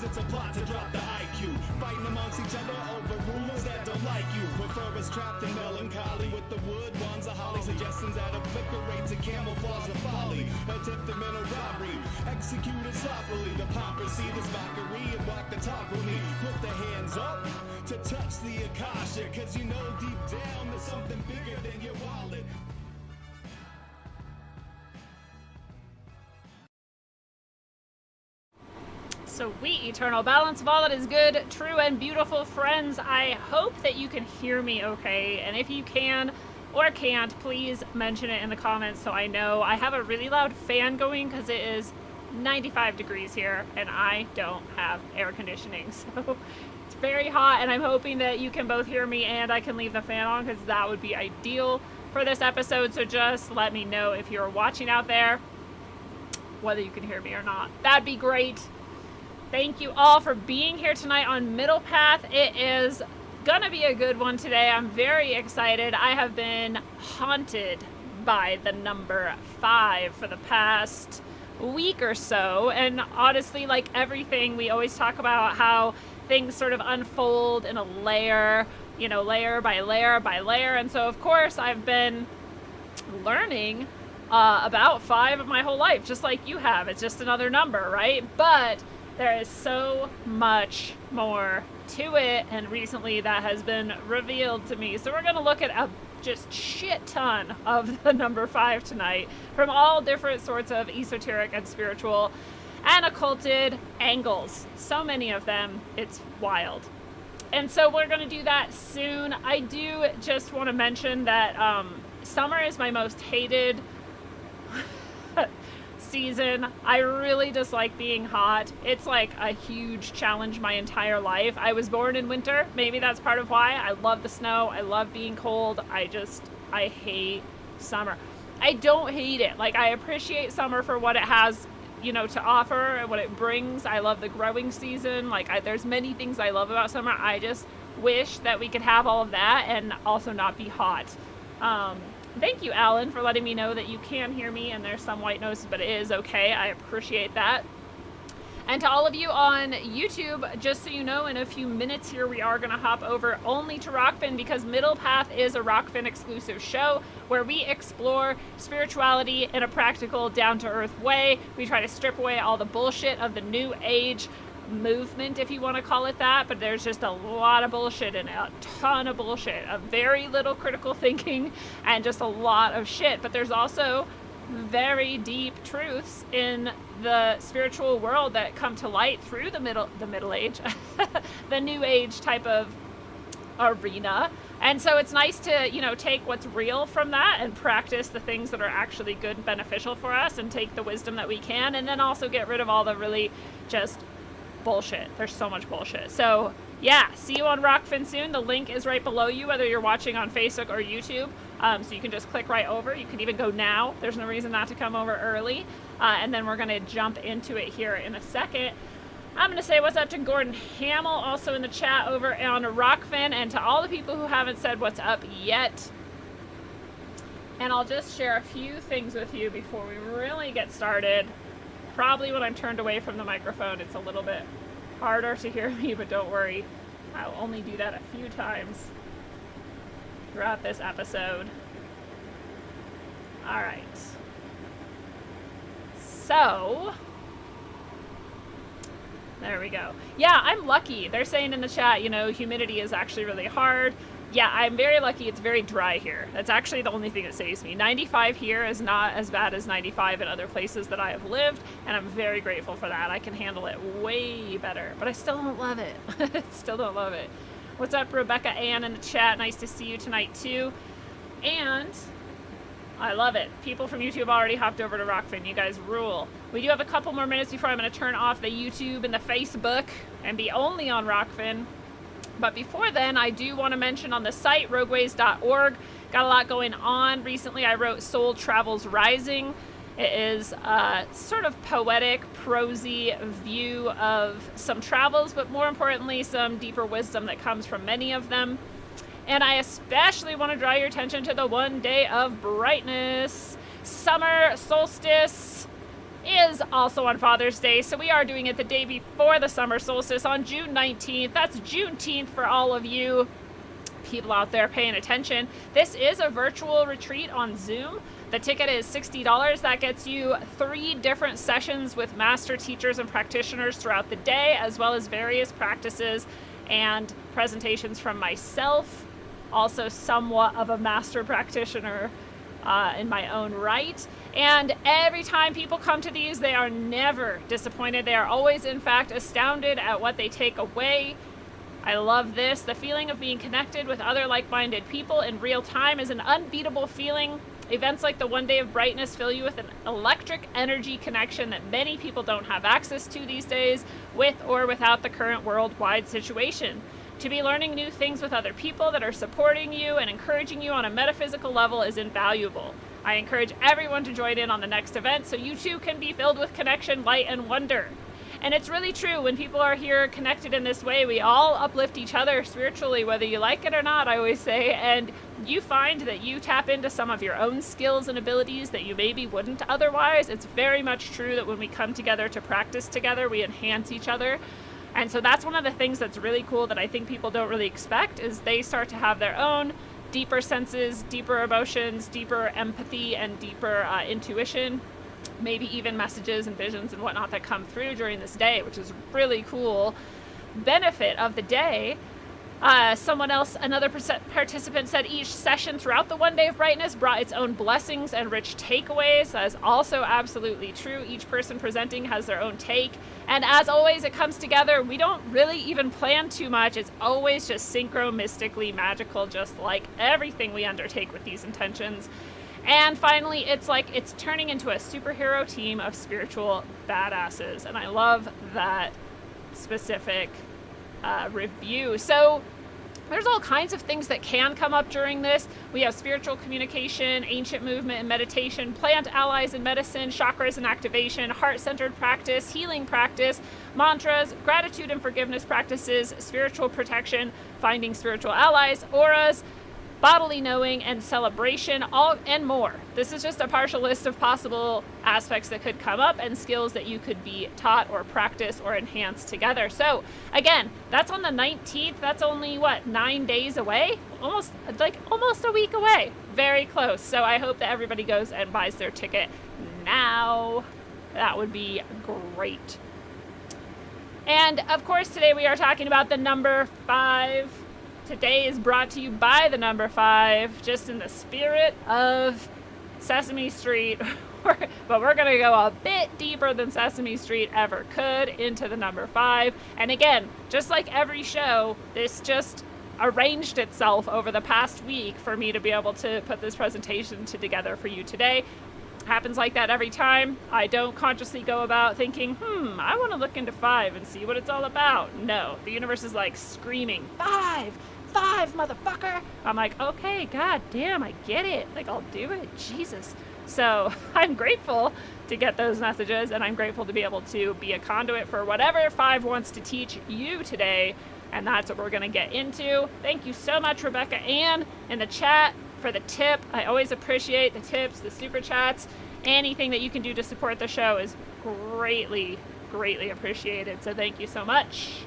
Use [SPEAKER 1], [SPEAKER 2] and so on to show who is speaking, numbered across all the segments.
[SPEAKER 1] it's a plot to drop the IQ. Fighting amongst each other over rumors that don't like you. Prefer us trapped in melancholy with the wood ones of holly. Suggestions that obliterate to camouflage the folly. Attempted mental robbery, executed sloppily. The pompous see this mockery and walk the talk with me. Put the hands up to touch the Akasha, cause you know deep down there's something bigger than your wallet.
[SPEAKER 2] Sweet eternal balance of all that is good, true, and beautiful, friends. I hope that you can hear me okay, and if you can or can't, please mention it in the comments so I know. I have a really loud fan going because it is 95 degrees here and I don't have air conditioning, so it's very hot, and I'm hoping that you can both hear me and I can leave the fan on because that would be ideal for this episode. So just let me know if you're watching out there whether you can hear me or not. That'd be great. Thank you all for being here tonight on Middle Path. It is gonna be a good one today. I'm very excited. I have been haunted by the number 5 for the past week or so, and honestly, like everything, we always talk about how things sort of unfold in a layer, you know, layer by layer by layer, and so of course I've been learning about 5 my whole life, just like you have. It's just another number, right? But there is so much more to it, and recently that has been revealed to me. So we're going to look at a just shit ton of the number 5 tonight from all different sorts of esoteric and spiritual and occulted angles. So many of them, it's wild. And so we're going to do that soon. I do just want to mention that summer is my most hated season. I really dislike being hot. It's like a huge challenge my entire life. I was born in winter. Maybe that's part of why. I love the snow. I love being cold. I hate summer. I don't hate it. Like, I appreciate summer for what it has, you know, to offer and what it brings. I love the growing season. Like, there's many things I love about summer. I just wish that we could have all of that and also not be hot. Thank you, Alan, for letting me know that you can hear me and there's some white noises, but it is okay. I appreciate that. And to all of you on YouTube, just so you know, in a few minutes here, we are going to hop over only to Rokfin, because Middle Path is a Rokfin exclusive show where we explore spirituality in a practical, down-to-earth way. We try to strip away all the bullshit of the New Age movement, if you want to call it that, but there's just a lot of bullshit and a ton of bullshit, of very little critical thinking and just a lot of shit. But there's also very deep truths in the spiritual world that come to light through the middle age the New Age type of arena. And so it's nice to, you know, take what's real from that and practice the things that are actually good and beneficial for us, and take the wisdom that we can, and then also get rid of all the really just bullshit. There's so much bullshit. So yeah, see you on Rokfin soon. The link is right below you, whether you're watching on Facebook or YouTube. So you can just click right over. You can even go now. There's no reason not to come over early. And then we're going to jump into it here in a second. I'm going to say what's up to Gordon Hamill, also in the chat over on Rokfin, and to all the people who haven't said what's up yet. And I'll just share a few things with you before we really get started. Probably when I'm turned away from the microphone, it's a little bit harder to hear me, but don't worry. I'll only do that a few times throughout this episode. All right. So, there we go. Yeah, I'm lucky. They're saying in the chat, you know, humidity is actually really hard. Yeah, I'm very lucky. It's very dry here. That's actually the only thing that saves me. 95 here is not as bad as 95 in other places that I have lived, and I'm very grateful for that. I can handle it way better, but I still don't love it. Still don't love it. What's up, Rebecca Ann in the chat? Nice to see you tonight, too. And I love it. People from YouTube already hopped over to Rokfin. You guys rule. We do have a couple more minutes before I'm going to turn off the YouTube and the Facebook and be only on Rokfin. But before then, I do want to mention on the site, rogueways.org, got a lot going on. Recently, I wrote Soul Travels Rising. It is a sort of poetic, prosy view of some travels, but more importantly, some deeper wisdom that comes from many of them. And I especially want to draw your attention to the one day of brightness, summer solstice. is also on Father's Day, so we are doing it the day before the summer solstice on June 19th. That's Juneteenth for all of you people out there paying attention. This is a virtual retreat on Zoom. The ticket is $60. That gets you 3 different sessions with master teachers and practitioners throughout the day, as well as various practices and presentations from myself, also somewhat of a master practitioner in my own right. And every time people come to these, they are never disappointed. They are always, in fact, astounded at what they take away. I love this. The feeling of being connected with other like-minded people in real time is an unbeatable feeling. Events like the One Day of Brightness fill you with an electric energy connection that many people don't have access to these days, with or without the current worldwide situation. To be learning new things with other people that are supporting you and encouraging you on a metaphysical level is invaluable. I encourage everyone to join in on the next event so you too can be filled with connection, light, and wonder. And it's really true. When people are here connected in this way, we all uplift each other spiritually, whether you like it or not, I always say. And you find that you tap into some of your own skills and abilities that you maybe wouldn't otherwise. It's very much true that when we come together to practice together, we enhance each other. And so that's one of the things that's really cool that I think people don't really expect, is they start to have their own deeper senses, deeper emotions, deeper empathy, and deeper intuition. Maybe even messages and visions and whatnot that come through during this day, which is really cool. Benefit of the day. Another participant said each session throughout the One Day of Brightness brought its own blessings and rich takeaways. That is also absolutely true. Each person presenting has their own take. And as always, it comes together. We don't really even plan too much. It's always just synchro, mystically magical, just like everything we undertake with these intentions. And finally, it's like it's turning into a superhero team of spiritual badasses. And I love that specific review. So there's all kinds of things that can come up during this. We have spiritual communication, ancient movement and meditation, plant allies in medicine, chakras and activation, heart-centered practice, healing practice, mantras, gratitude and forgiveness practices, spiritual protection, finding spiritual allies, auras, bodily knowing, and celebration, all and more. This is just a partial list of possible aspects that could come up and skills that you could be taught or practice or enhance together. So again, that's on the 19th. That's only 9 days away? Almost a week away. Very close. So I hope that everybody goes and buys their ticket now. That would be great. And of course, today we are talking about the number 5. Today is brought to you by the number 5, just in the spirit of Sesame Street. But we're going to go a bit deeper than Sesame Street ever could into the number 5. And again, just like every show, this just arranged itself over the past week for me to be able to put this presentation together for you today. Happens like that every time. I don't consciously go about thinking, I want to look into 5 and see what it's all about. No, the universe is like screaming, 5, motherfucker. I'm like, okay, god damn, I get it. Like, I'll do it. Jesus. So I'm grateful to get those messages, and I'm grateful to be able to be a conduit for whatever 5 wants to teach you today. And that's what we're going to get into. Thank you so much, Rebecca Ann, in the chat for the tip. I always appreciate the tips, the super chats. Anything that you can do to support the show is greatly, greatly appreciated. So thank you so much.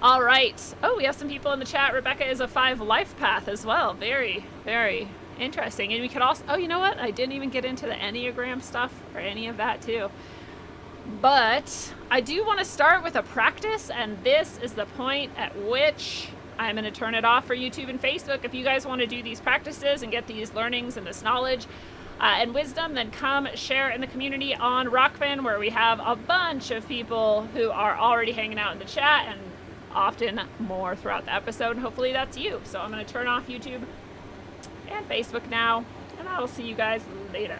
[SPEAKER 2] All right. Oh, we have some people in the chat. Rebecca is a 5 life path as well. Very, very interesting. And we could also, oh, you know what? I didn't even get into the Enneagram stuff or any of that too. But I do want to start with a practice, and this is the point at which I'm going to turn it off for YouTube and Facebook. If you guys want to do these practices and get these learnings and this knowledge and wisdom, then come share in the community on Rockfin, where we have a bunch of people who are already hanging out in the chat, and often more throughout the episode, and hopefully that's you. So I'm going to turn off YouTube and Facebook now, and I will see you guys later.